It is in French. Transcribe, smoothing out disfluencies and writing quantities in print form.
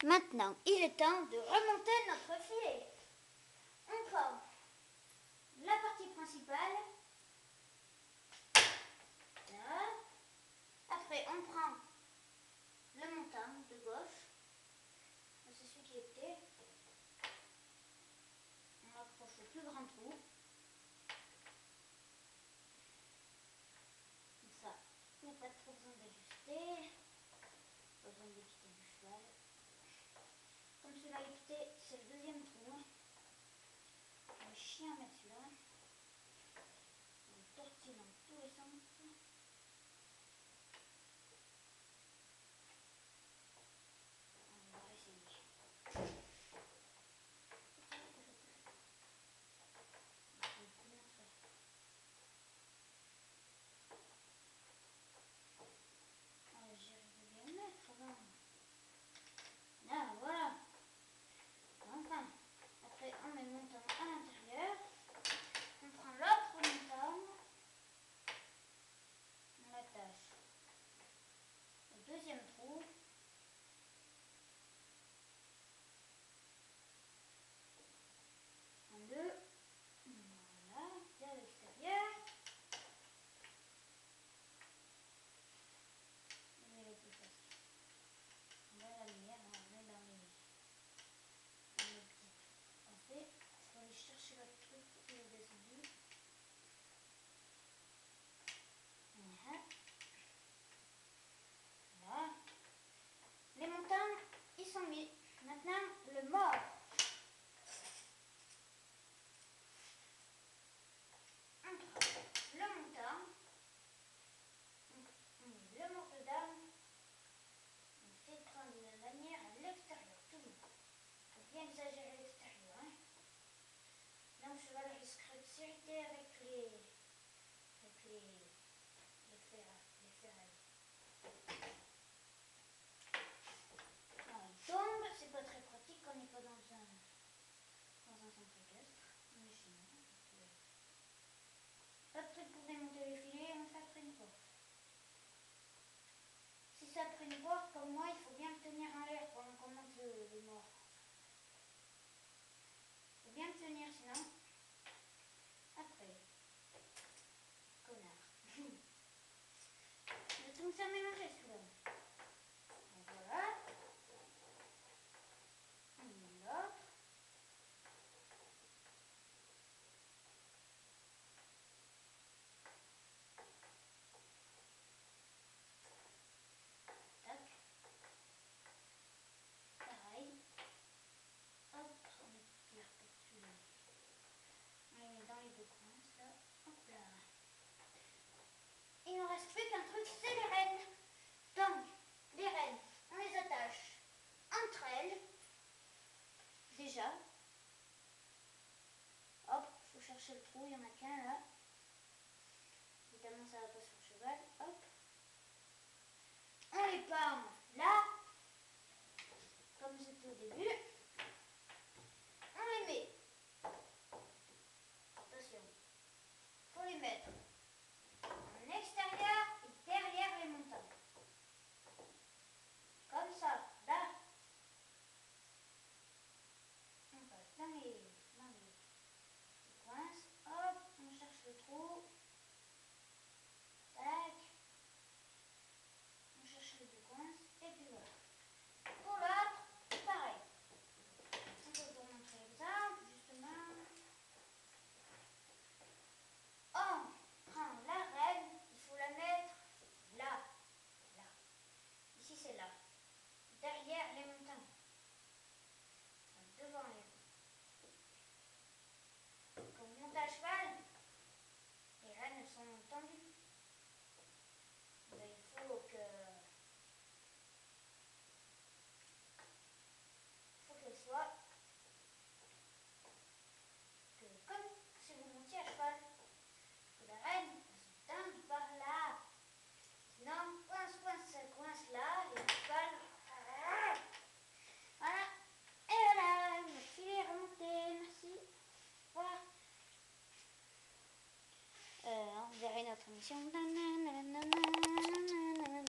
Maintenant, il est temps de remonter notre filet. On prend la partie principale. Là. Après, on prend le montant de gauche. C'est celui qui était. On accroche le plus grand trou. Comme ça, il n'y a pas trop besoin d'ajuster. Pas besoin d'équiter du cheval. Comme celui-là est équité, c'est le deuxième trou. Le chien à mettre celui-là. On le tortille dans tous les sens. On va essayer. J'arrive bien à le mettre avant. Là, voilà. Enfin. Après, on met le montant à l'intérieur. On prend l'autre montant. On l'attache au deuxième trou. En deux. Voilà. Vers l'extérieur. On met le plus facile. On va la lumière. On met dans les petits trous. Ensuite, il faut aller chercher le truc qui est descendu. Voilà. Les montants, ils sont mis. Maintenant, le mort. On prend le montant. On met le mort dedans. On fait prendre la lanière à l'extérieur, toujours. Il faut bien exagérer à l'extérieur. Hein. Là, le cheval risquerait de s'irriter avec les ferrailles. Quand il tombe, c'est pas très pratique quand on n'est pas dans un centre équestre. On est chez nous. Pas de truc pour démonter les filets, on fait après une porte. Si c'est après une porte, comme moi, il faut bien le tenir en l'air pendant qu'on monte le mort. Il faut bien le tenir, sinon, après, connard. Je vais tout me faire mélanger celui-là. Donc voilà. On met l'autre. Tac. Pareil. Hop, on met l'air par-dessus. On les met dans les deux coins, là. Hop là. Il ne reste plus qu'un truc, c'est les rênes. Donc, les rênes, on les attache entre elles. Déjà. Hop, il faut chercher le trou, il n'y en a qu'un là. Évidemment, ça va pas sur le cheval. Hop. On les pend là, comme c'était au début. On les met. Attention, il faut les mettre en extérieur et derrière les montants. Comme ça, là. On passe dans les coinces. Hop, on cherche le trou. Tac. On cherche les deux coinces. Et puis voilà. Pour l'autre, pareil. On peut vous montrer l'exemple, justement. On prend la règle, il faut la mettre là. Là. Ici, c'est là. Derrière les montants. Devant les roues. Quand vous montez à cheval, les rênes sont tendues. Il faut qu'elles soient comme si vous montiez à cheval. Que la rêne se tende par là. Sinon, coince là, et le cheval. Voilà. Et voilà, le filet est remonté. Merci. Voilà. On verra une autre mission.